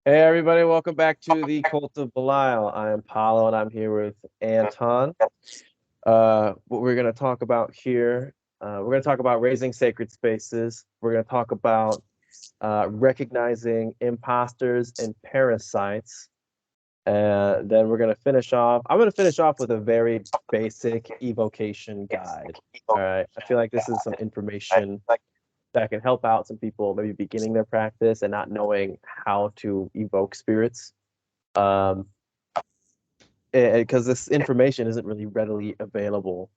Hey everybody, welcome back to the Cult of Belial. I am Paolo and I'm here with Anton. What we're going to talk about here, we're going to talk about raising sacred spaces. We're going to talk about recognizing imposters and parasites. And then we're going to finish off. I'm going to finish off with a very basic evocation guide. All right. I feel like this is some information that can help out some people maybe beginning their practice and not knowing how to evoke spirits. Um, because this information isn't really readily available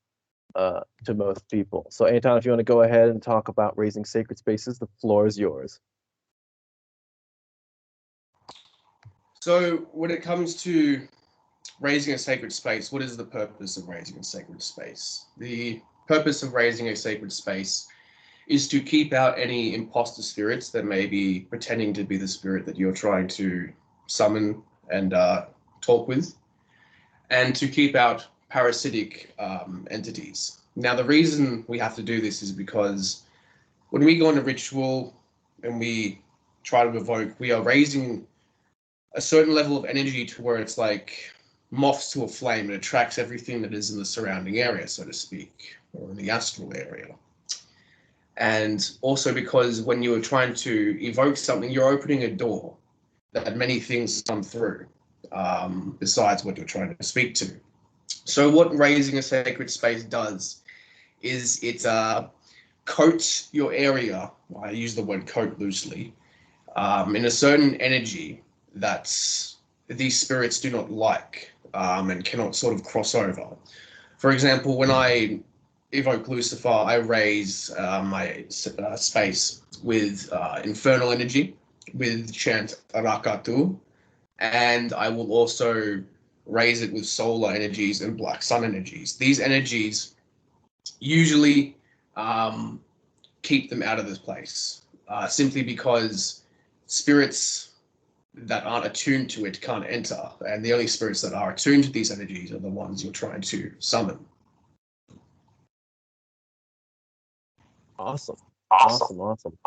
to most people. So, Anton, if you want to go ahead and talk about raising sacred spaces, the floor is yours. So, when it comes to raising a sacred space, what is the purpose of raising a sacred space? The purpose of raising a sacred space is to keep out any imposter spirits that may be pretending to be the spirit that you're trying to summon and talk with, and to keep out parasitic entities. Now, the reason we have to do this is because when we go on a ritual and we try to evoke, we are raising a certain level of energy to where it's like moths to a flame. It attracts everything that is in the surrounding area, so to speak, or in the astral area. And also because when you are trying to evoke something, you're opening a door that many things come through, besides what you're trying to speak to. So what raising a sacred space does is it coats your area. I use the word coat loosely, in a certain energy that these spirits do not like, and cannot sort of cross over. For example, when I evoke Lucifer, I raise my space with infernal energy, with chant Arakatu, and I will also raise it with solar energies and black sun energies. These energies usually um, keep them out of this place, simply because spirits that aren't attuned to it can't enter, and the only spirits that are attuned to these energies are the ones you're trying to summon. Awesome, awesome, awesome.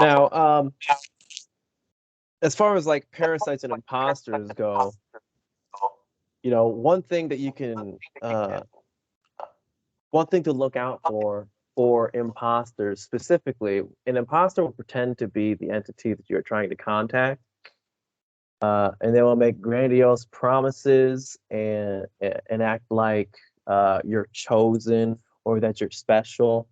Now, as far as like parasites and imposters go, one thing that you can, one thing to look out for imposters specifically, an imposter will pretend to be the entity that you're trying to contact. And they will make grandiose promises and act like you're chosen or that you're special.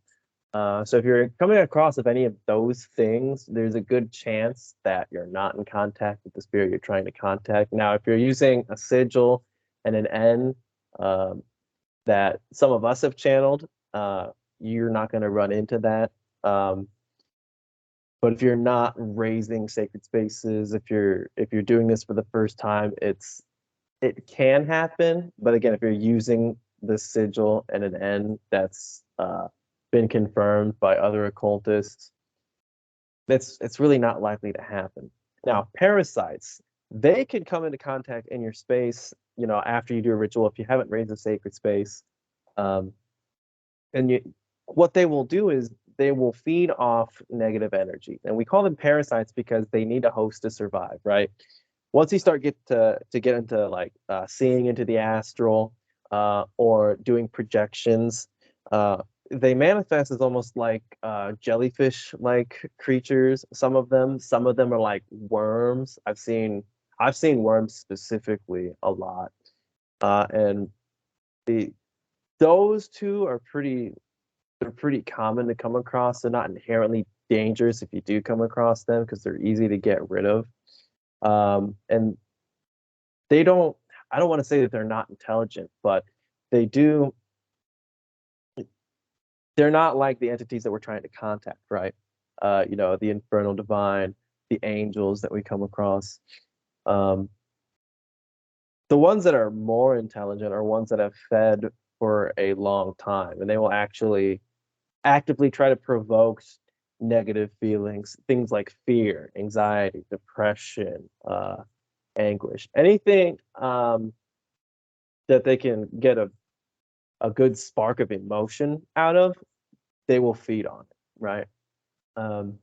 So if you're coming across of any of those things, there's a good chance that you're not in contact with the spirit you're trying to contact. Now, if you're using a sigil and an N that some of us have channeled, you're not going to run into that. But if you're not raising sacred spaces, if you're doing this for the first time, it can happen. But again, if you're using the sigil and an N that's been confirmed by other occultists, it's really not likely to happen. Now, parasites, they can come into contact in your space, after you do a ritual if you haven't raised a sacred space. Um, and what they will do is they will feed off negative energy, and we call them parasites because they need a host to survive, right? Once you start get into like seeing into the astral, or doing projections, they manifest as almost like jellyfish like creatures. Some of them are like worms. I've seen worms specifically a lot, and the those two are pretty common to come across. They're not inherently dangerous if you do come across them because they're easy to get rid of. And they don't, I don't want to say that they're not intelligent, but they do, they're not like the entities that we're trying to contact, right? The infernal divine, the angels that we come across. Um, the ones that are more intelligent are ones that have fed for a long time, and they will actually actively try to provoke negative feelings, things like fear, anxiety, depression, anguish, anything that they can get a good spark of emotion out of, they will feed on it, right? Um,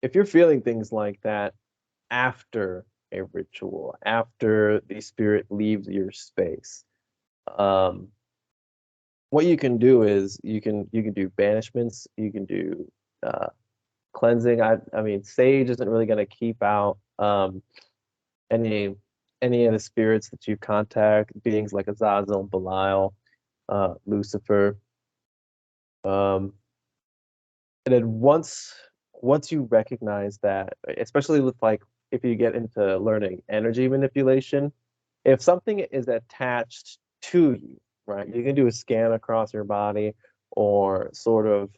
if you're feeling things like that, after a ritual, after the spirit leaves your space. Um, what you can do is you can do banishments, you can do cleansing. I mean, sage isn't really going to keep out any any of the spirits that you contact, beings like Azazel, Belial, Lucifer. Um, and then once you recognize that, especially with like if you get into learning energy manipulation, if something is attached to you, right, you can do a scan across your body or sort of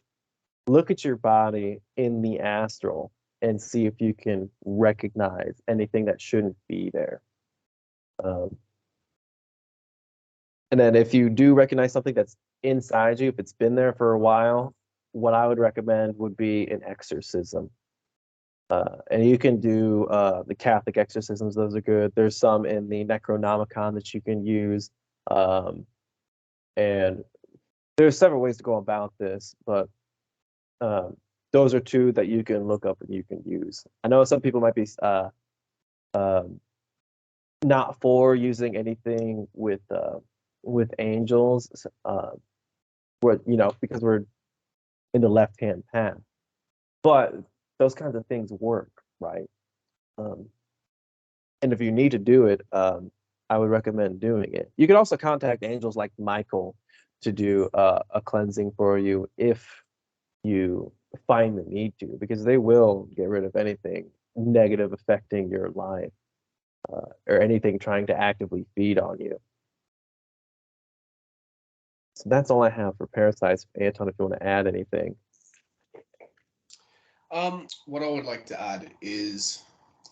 look at your body in the astral and see if you can recognize anything that shouldn't be there. Um, and then if you do recognize something that's inside you, if it's been there for a while, what I would recommend would be an exorcism. And you can do the Catholic exorcisms; those are good. There's some in the Necronomicon that you can use, and there's several ways to go about this, but um, those are two that you can look up and you can use. I know some people might be um, not for using anything with angels, because we're in the left-hand path, but those kinds of things work, right? Um, and if you need to do it, I would recommend doing it. You can also contact angels like Michael to do a cleansing for you if you find the need to, because they will get rid of anything negative affecting your life, or anything trying to actively feed on you. So that's all I have for parasites. Anton, if you want to add anything. What I would like to add is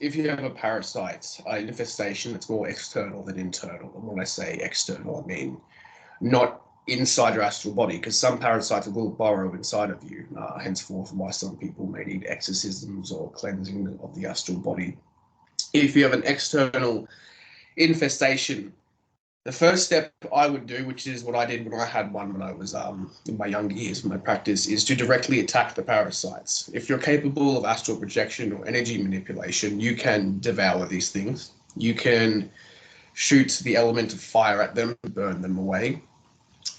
if you have a parasite infestation that's more external than internal, and when I say external, I mean not inside your astral body, because some parasites will burrow inside of you, henceforth why some people may need exorcisms or cleansing of the astral body. If you have an external infestation, the first step I would do, which is what I did when I had one when I was in my younger years, in my practice, is to directly attack the parasites. If you're capable of astral projection or energy manipulation, you can devour these things. You can shoot the element of fire at them, burn them away.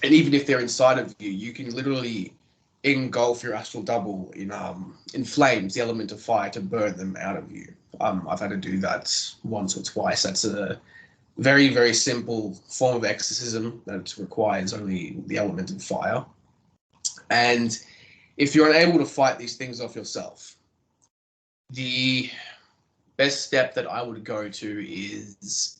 And even if they're inside of you, you can literally engulf your astral double in flames, the element of fire, to burn them out of you. I've had to do that once or twice. That's a very, very simple form of exorcism that requires only the element of fire. And if you're unable to fight these things off yourself, the best step that I would go to is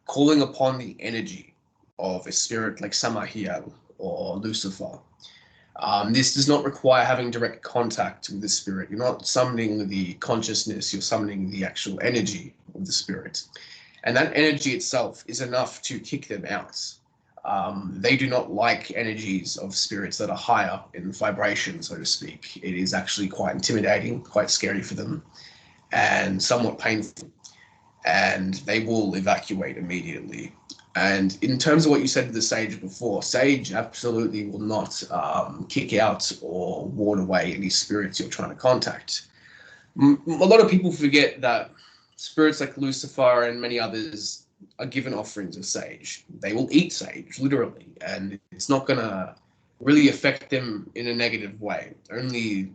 calling upon the energy of a spirit like Samahiel or Lucifer. This does not require having direct contact with the spirit. You're not summoning the consciousness, you're summoning the actual energy of the spirit. And that energy itself is enough to kick them out. They do not like energies of spirits that are higher in vibration, so to speak. It is actually quite intimidating, quite scary for them, and somewhat painful. And they will evacuate immediately. And in terms of what you said to the sage before, sage absolutely will not kick out or ward away any spirits you're trying to contact. A lot of people forget that spirits like Lucifer and many others are given offerings of sage. They will eat sage, literally, and it's not going to really affect them in a negative way. Only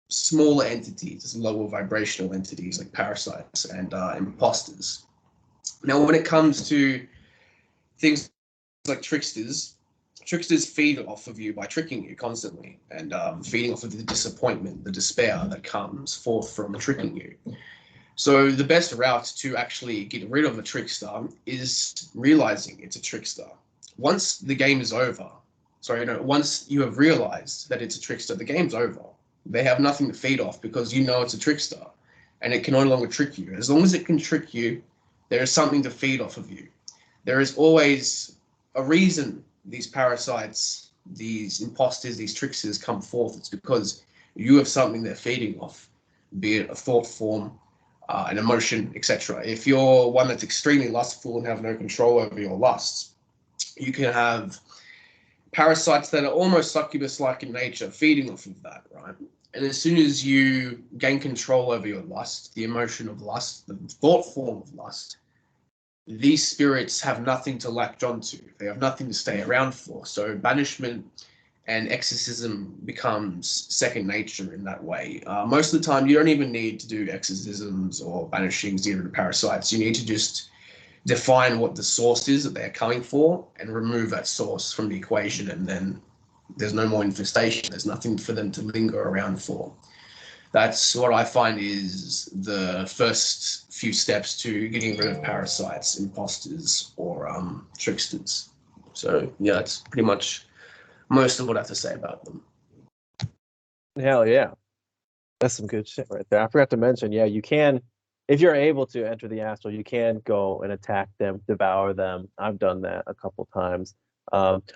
smaller entities, lower vibrational entities like parasites and imposters. Now, when it comes to things like tricksters, tricksters feed off of you by tricking you constantly and feeding off of the disappointment, the despair that comes forth from tricking you. So the best route to actually get rid of a trickster is realizing it's a trickster. Once the game is over, once you have realized that it's a trickster, the game's over. They have nothing to feed off because you know it's a trickster and it can no longer trick you. As long as it can trick you, there is something to feed off of you. There is always a reason these parasites, these imposters, these tricksters come forth. It's because you have something they're feeding off, be it a thought form, an emotion, etc. If you're one that's extremely lustful and have no control over your lusts, you can have parasites that are almost succubus-like in nature, feeding off of that, right? And as soon as you gain control over your lust, the emotion of lust, the thought form of lust, these spirits have nothing to latch onto. They have nothing to stay around for. So banishment and exorcism becomes second nature in that way. Most of the time, you don't even need to do exorcisms or banishings either to parasites. You need to just define what the source is that they're coming for and remove that source from the equation, and then there's no more infestation. There's nothing for them to linger around for. That's what I find is the first few steps to getting rid of parasites, imposters, or tricksters. So yeah, that's pretty much most of what I have to say about them. Hell yeah. That's some good shit right there. I forgot to mention, yeah, you can, if you're able to enter the astral, you can go and attack them, devour them. I've done that a couple times.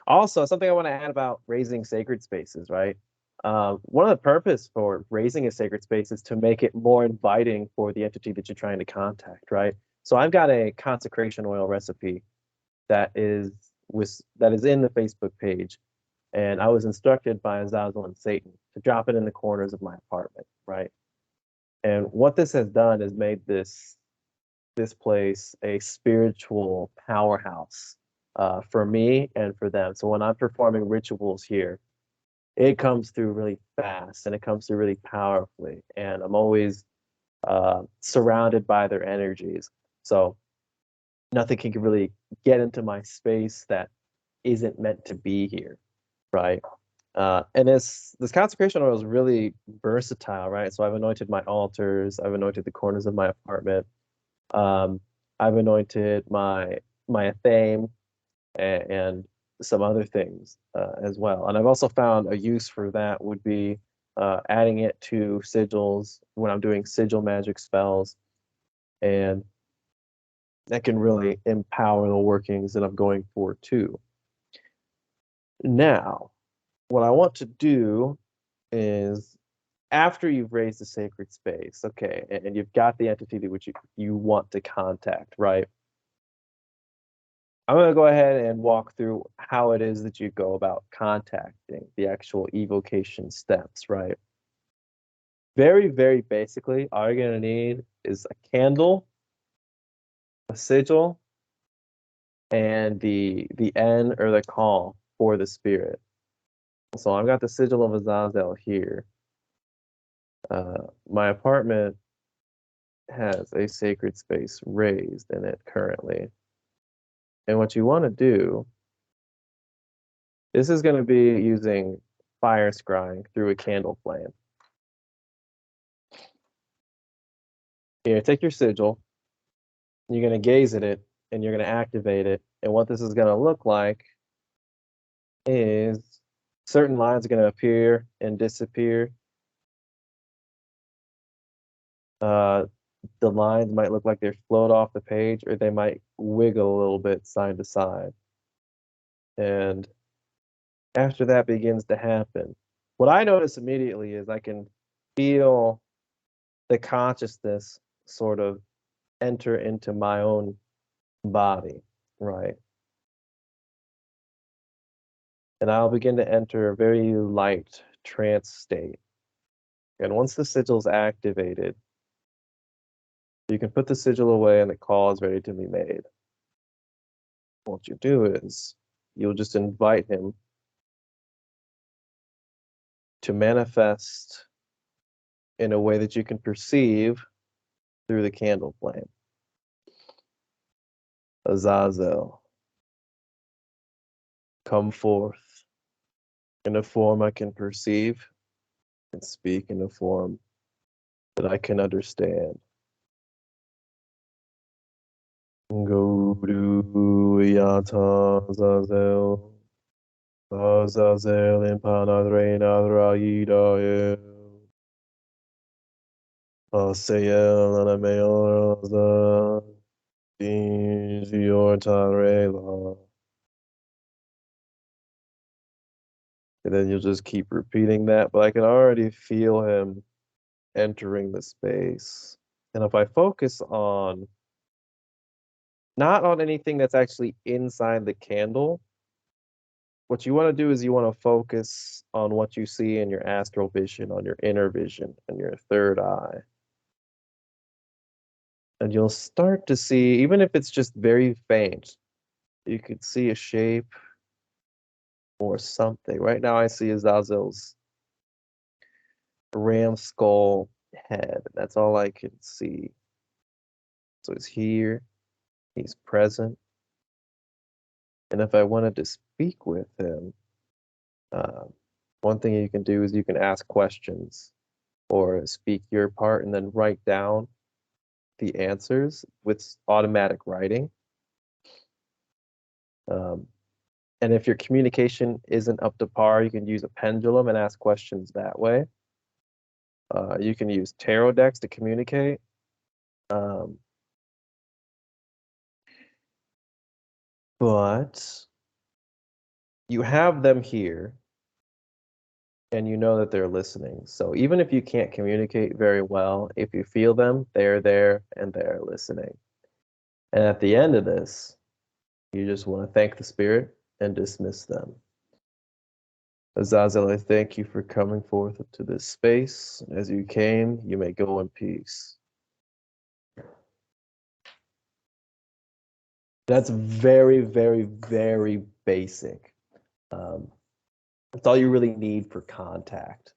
Also, something I want to add about raising sacred spaces, right? One of the purpose for raising a sacred space is to make it more inviting for the entity that you're trying to contact, right? So I've got a consecration oil recipe that is in the Facebook page, and I was instructed by Azazel and Satan to drop it in the corners of my apartment, right? And what this has done is made this place a spiritual powerhouse for me and for them. So when I'm performing rituals here, it comes through really fast and it comes through really powerfully, and I'm always surrounded by their energies. So nothing can really get into my space that isn't meant to be here, right? And this consecration oil is really versatile, right? So I've anointed my altars, I've anointed the corners of my apartment, um, I've anointed my athame and some other things as well. And I've also found a use for that would be adding it to sigils when I'm doing sigil magic spells, and that can really empower the workings that I'm going for too. Now, what I want to do is after you've raised the sacred space, okay, and you've got the entity that which you want to contact, right? I'm going to go ahead and walk through how it is that you go about contacting the actual evocation steps, right? Very, very basically, all you're going to need is a candle, a sigil, and the N or the call for the spirit. So I've got the sigil of Azazel here. My apartment has a sacred space raised in it currently. And what you want to do, this is going to be using fire scrying through a candle flame. Here, take your sigil, you're going to gaze at it, and you're going to activate it. And what this is going to look like is certain lines are going to appear and disappear. The lines might look like they float off the page, or they might wiggle a little bit side to side. And after that begins to happen, what I notice immediately is I can feel the consciousness sort of enter into my own body, right? And I'll begin to enter a very light trance state. And once the sigil's activated, you can put the sigil away and the call is ready to be made. What you do is you'll just invite him to manifest in a way that you can perceive through the candle flame. Azazel, come forth in a form I can perceive and speak in a form that I can understand. Go to Yata Azazel, Azazel in Panadre Nadraida, Asael Anameoza, Your Tarela. And then you'll just keep repeating that, but I can already feel him entering the space. And if I focus on not on anything that's actually inside the candle, what you want to do is you want to focus on what you see in your astral vision, on your inner vision, and your third eye. And you'll start to see, even if it's just very faint, you could see a shape or something. Right now, I see Azazel's ram skull head. That's all I can see. So he's here, he's present. And if I wanted to speak with him, uh, one thing you can do is you can ask questions or speak your part and then write down the answers with automatic writing. Um, and if your communication isn't up to par, you can use a pendulum and ask questions that way. You can use tarot decks to communicate. Um, but you have them here and you know that they're listening. So even if you can't communicate very well, if you feel them, they're there and they're listening. And at the end of this, you just want to thank the spirit and dismiss them. Azazel, I thank you for coming forth to this space. As you came, you may go in peace. That's very, very, very basic. That's all you really need for contact.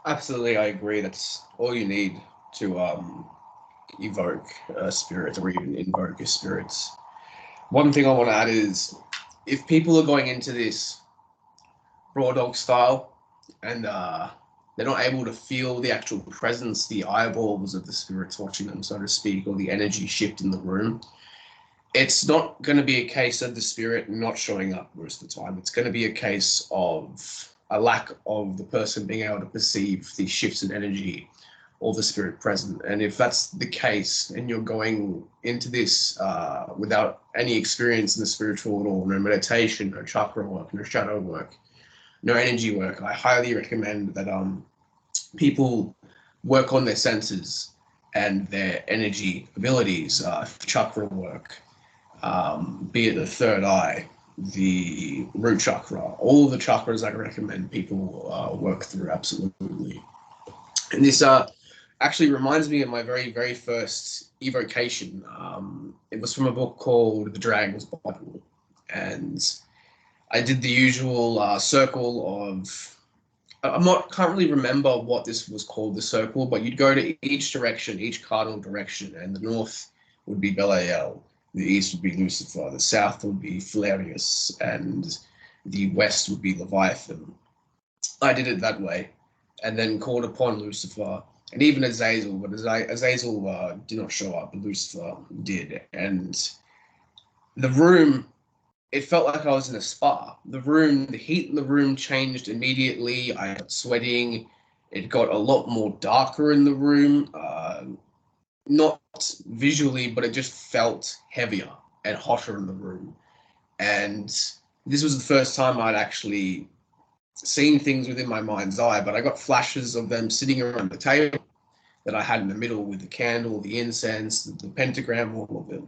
Absolutely, I agree. That's all you need to evoke a spirit or even invoke a spirit. One thing I want to add is if people are going into this raw dog style and they're not able to feel the actual presence, the eyeballs of the spirits watching them, so to speak, or the energy shift in the room, it's not going to be a case of the spirit not showing up most of the time. It's going to be a case of a lack of the person being able to perceive the shifts in energy or the spirit present. And if that's the case and you're going into this without any experience in the spiritual at all, no meditation, no chakra work, no shadow work, no energy work, I highly recommend that people work on their senses and their energy abilities, chakra work, be it the third eye, the root chakra, all the chakras I recommend people work through, absolutely. And this actually reminds me of my very, very first evocation. It was from a book called The Dragon's Bible. And I did the usual circle of, can't really remember what this was called, the circle, but you'd go to each direction, each cardinal direction, and the north would be Belial, the east would be Lucifer, the south would be Philarius, and the west would be Leviathan. I did it that way, and then called upon Lucifer, and even Azazel, but Azazel did not show up, but Lucifer did. And the room, it felt like I was in a spa. The heat in the room changed immediately. I got sweating. It got a lot more darker in the room. Not visually, but it just felt heavier and hotter in the room. And this was the first time I'd actually seen things within my mind's eye, but I got flashes of them sitting around the table that I had in the middle with the candle, the incense, the pentagram, all of them.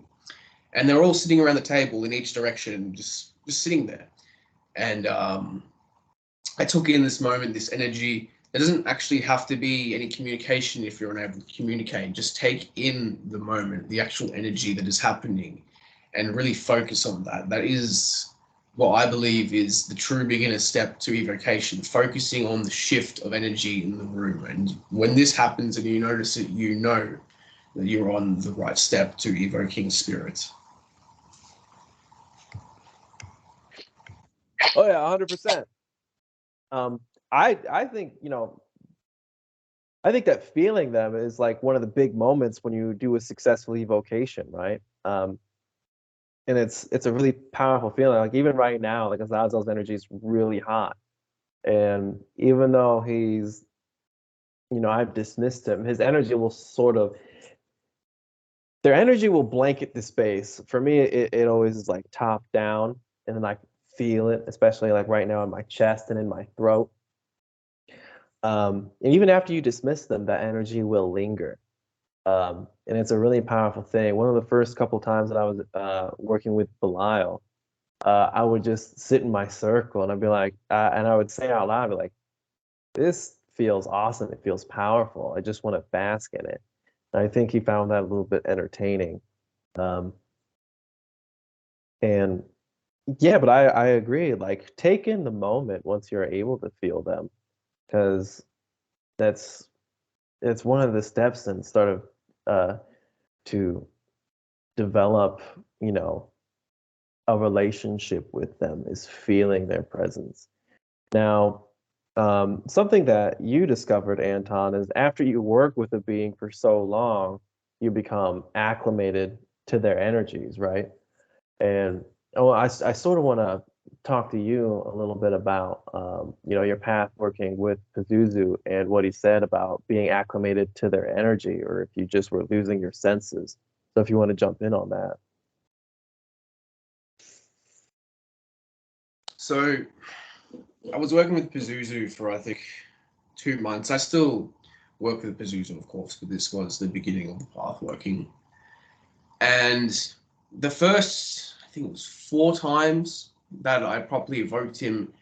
And they're all sitting around the table in each direction, just sitting there. And I took in this moment, this energy. There doesn't actually have to be any communication if you're unable to communicate. Just take in the moment, the actual energy that is happening, and really focus on that. That is what I believe is the true beginner step to evocation, focusing on the shift of energy in the room. And when this happens and you notice it, you know that you're on the right step to evoking spirit. Oh yeah, 100%. I think, I think that feeling them is like one of the big moments when you do a successful evocation, right? And it's a really powerful feeling. Like even right now, like Azazel's energy is really hot. And even though I've dismissed him, his energy will their energy will blanket the space. For me, it always is like top down, and then I feel it, especially like right now in my chest and in my throat. And even after you dismiss them, that energy will linger. And it's a really powerful thing. One of the first couple times that I was working with Belial, I would just sit in my circle and I'd be like, and I would say out loud, I'd be like, this feels awesome. It feels powerful. I just want to bask in it. And I think he found that a little bit entertaining. Um, and yeah, but I agree. Like, take in the moment once you're able to feel them, because that's it's one of the steps and sort of to develop, you know, a relationship with them is feeling their presence. Now, something that you discovered, Anton, is after you work with a being for so long, you become acclimated to their energies, right? And oh, I sort of want to talk to you a little bit about, you know, your path working with Pazuzu and what he said about being acclimated to their energy, or if you just were losing your senses. So if you want to jump in on that. So I was working with Pazuzu for I think 2 months. I still work with Pazuzu, of course, but this was the beginning of the path working. And the first, I think it was 4 times that I properly evoked him,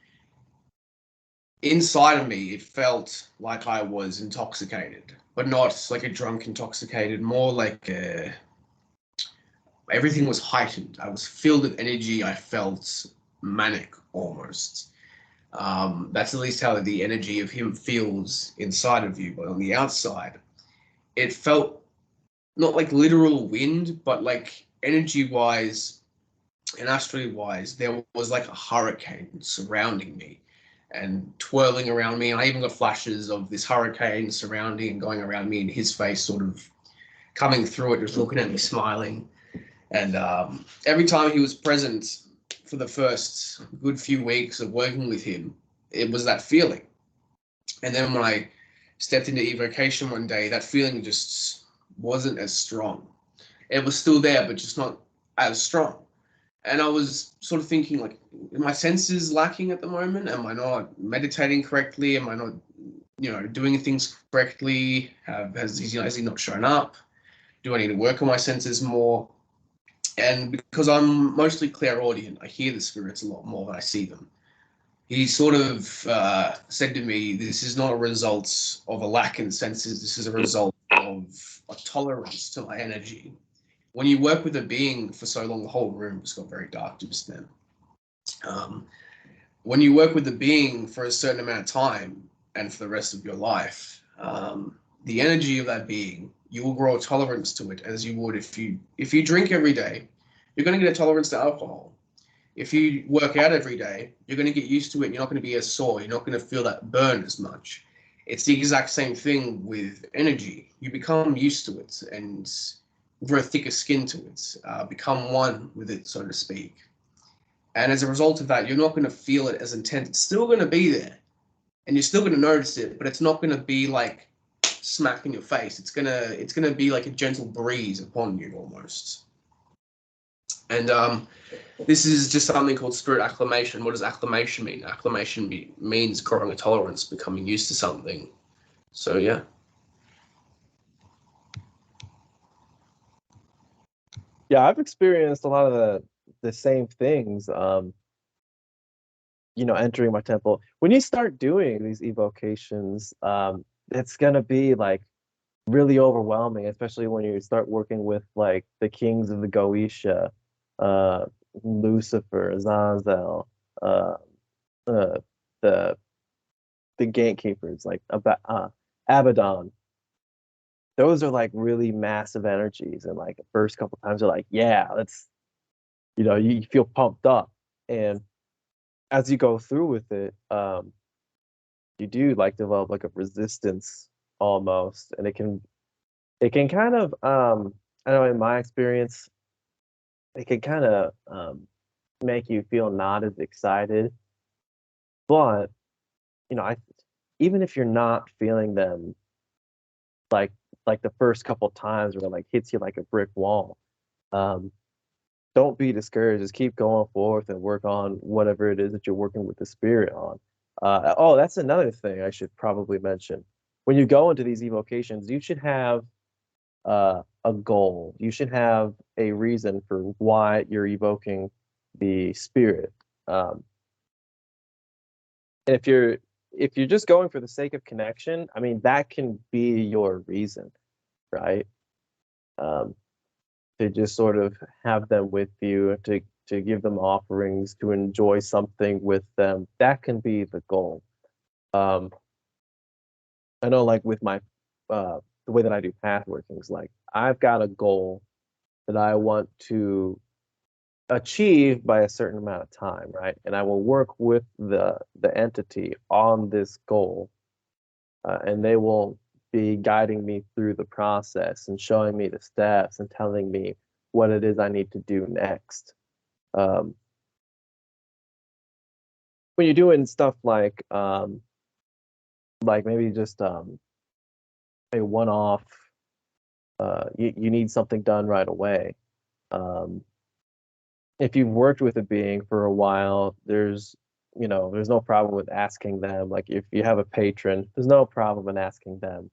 inside of me, it felt like I was intoxicated, but not like a drunk intoxicated, more like everything was heightened. I was filled with energy. I felt manic almost. That's at least how the energy of him feels inside of you, but on the outside, it felt not like literal wind, but like energy wise and astrally wise, there was like a hurricane surrounding me and twirling around me. And I even got flashes of this hurricane surrounding and going around me, and his face sort of coming through it, just looking at me, smiling. And every time he was present for the first good few weeks of working with him, it was that feeling. And then when I stepped into evocation one day, that feeling just wasn't as strong. It was still there, but just not as strong. And I was sort of thinking, like, are my senses lacking at the moment? Am I not meditating correctly? Am I not, doing things correctly? Has he not shown up? Do I need to work on my senses more? And because I'm mostly clairaudient, I hear the spirits a lot more than I see them. He sort of said to me, this is not a result of a lack in senses. This is a result of a tolerance to my energy. When you work with a being for so long, the whole room just got very dark just then. Um, when you work with a being for a certain amount of time and for the rest of your life, the energy of that being, you will grow a tolerance to it as you would if you drink every day, you're going to get a tolerance to alcohol. If you work out every day, you're going to get used to it. And you're not going to be as sore. You're not going to feel that burn as much. It's the exact same thing with energy. You become used to it and grow thicker skin to it, become one with it, so to speak. And as a result of that, you're not going to feel it as intense. It's still going to be there, and you're still going to notice it, but it's not going to be like smack in your face. It's gonna be like a gentle breeze upon you almost. And this is just something called spirit acclimation. What does acclimation mean? Acclimation means growing a tolerance, becoming used to something. So yeah. Yeah, I've experienced a lot of the same things. You know, entering my temple. When you start doing these evocations, it's gonna be like really overwhelming, especially when you start working with like the kings of the Goetia, uh, Lucifer, Azazel, uh, uh, the the gatekeepers, like Abaddon. Those are like really massive energies, and like the first couple times, you're like, yeah, let's, you know, you feel pumped up, and as you go through with it, you do like develop like a resistance almost, and it can kind of I know in my experience it can kind of make you feel not as excited, but you know, I even if you're not feeling them like like the first couple times where it like hits you like a brick wall, um don't be discouraged. Just keep going forth and work on whatever it is that you're working with the spirit on. Oh, that's another thing I should probably mention. When you go into these evocations, you should have a goal. You should have a reason for why you're evoking the spirit. And if you're just going for the sake of connection, I mean, that can be your reason, right? Um, to just sort of have them with you, to give them offerings, to enjoy something with them. That can be the goal. Um, I know, like with my the way that I do path workings, like I've got a goal that I want to achieve by a certain amount of time, right? And I will work with the entity on this goal, and they will be guiding me through the process and showing me the steps and telling me what it is I need to do next. Um, when you're doing stuff like maybe just a one-off, you need something done right away. Um, if you've worked with a being for a while, there's no problem with asking them. Like if you have a patron, there's no problem in asking them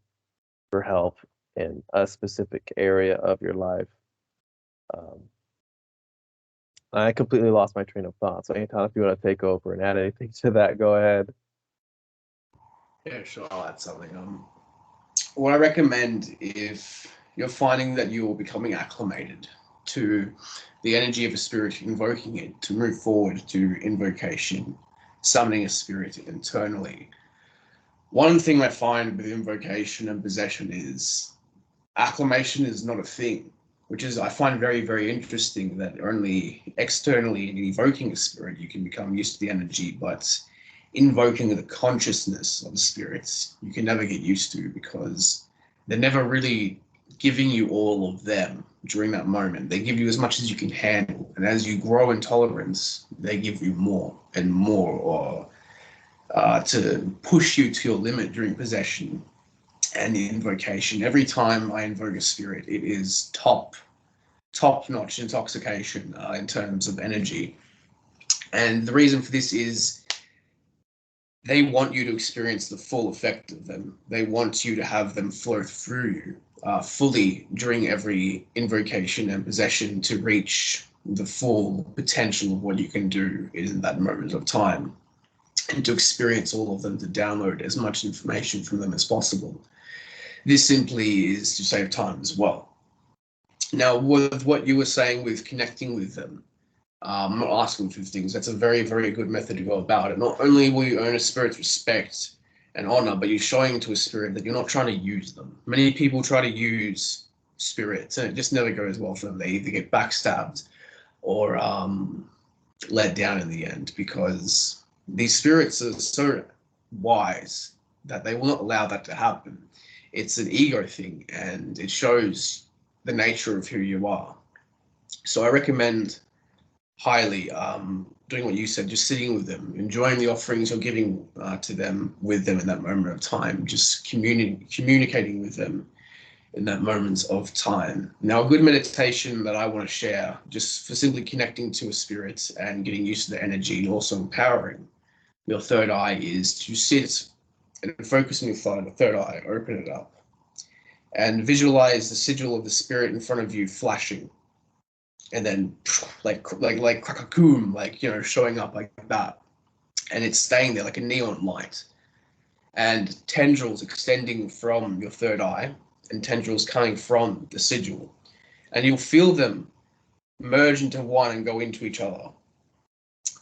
for help in a specific area of your life. Um, I completely lost my train of thought. So anytime if you want to take over and add anything to that, go ahead. Yeah, sure. I'll add something. What I recommend if you're finding that you're becoming acclimated to the energy of a spirit, invoking it to move forward to invocation, summoning a spirit internally. One thing I find with invocation and possession is acclimation is not a thing, which is I find very, very interesting that only externally in evoking a spirit you can become used to the energy, but invoking the consciousness of the spirits you can never get used to because they're never really giving you all of them during that moment. They give you as much as you can handle, and as you grow in tolerance, they give you more and more, or to push you to your limit during possession and the invocation. Every time I invoke a spirit, it is top notch intoxication in terms of energy. And the reason for this is they want you to experience the full effect of them. They want you to have them flow through you fully during every invocation and possession to reach the full potential of what you can do in that moment of time, and to experience all of them, to download as much information from them as possible. This simply is to save time as well. Now, with what you were saying with connecting with them, I'm not asking for things. That's a very, very good method to go about it. Not only will you earn a spirit's respect and honor, but you're showing to a spirit that you're not trying to use them. Many people try to use spirits, and it just never goes well for them. They either get backstabbed or let down in the end, because these spirits are so wise that they will not allow that to happen. It's an ego thing, and it shows the nature of who you are. So I recommend highly doing what you said, just sitting with them, enjoying the offerings you're giving to them, with them in that moment of time, just communicating with them in that moment of time. Now, a good meditation that I want to share, just for simply connecting to a spirit and getting used to the energy and also empowering your third eye, is to sit and focus on your third eye, open it up, and visualize the sigil of the spirit in front of you flashing, and then like crackacoom, like, you know, showing up like that, and it's staying there like a neon light, and tendrils extending from your third eye and tendrils coming from the sigil, and you'll feel them merge into one and go into each other.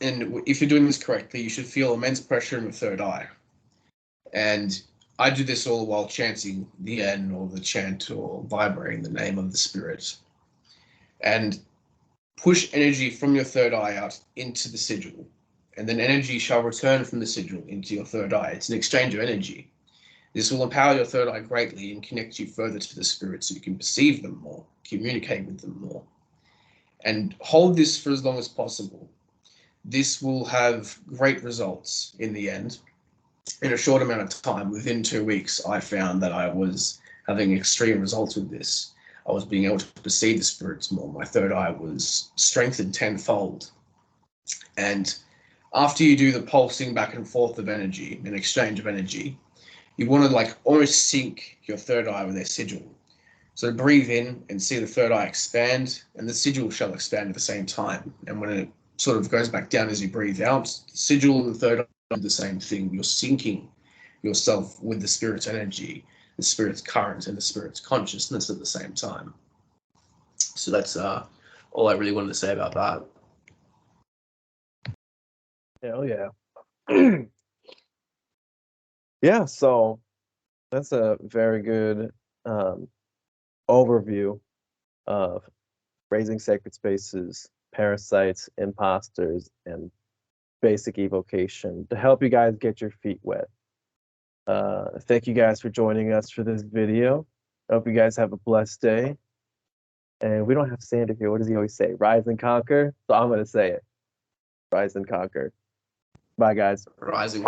And if you're doing this correctly, you should feel immense pressure in the third eye. And I do this all while chanting the N or the chant or vibrating the name of the spirit. And push energy from your third eye out into the sigil. And then energy shall return from the sigil into your third eye. It's an exchange of energy. This will empower your third eye greatly and connect you further to the spirit so you can perceive them more, communicate with them more. And hold this for as long as possible. This will have great results in the end. In a short amount of time, within 2 weeks, I found that I was having extreme results with this. I was being able to perceive the spirits more. My third eye was strengthened tenfold. And after you do the pulsing back and forth of energy, an exchange of energy, you want to like almost sync your third eye with their sigil. So breathe in and see the third eye expand, and the sigil shall expand at the same time. And when it sort of goes back down as you breathe out, the sigil and the third eye do the same thing. You're syncing yourself with the spirit's energy, the spirit's current, and the spirit's consciousness at the same time. So that's all I really wanted to say about that. Hell yeah. Yeah, so that's a very good overview of raising sacred spaces, parasites, imposters, and basic evocation to help you guys get your feet wet. Thank you guys for joining us for this video. I hope you guys have a blessed day. And we don't have Sander here. What does he always say? Rise and conquer. So I'm going to say it. Rise and conquer. Bye, guys. Rising.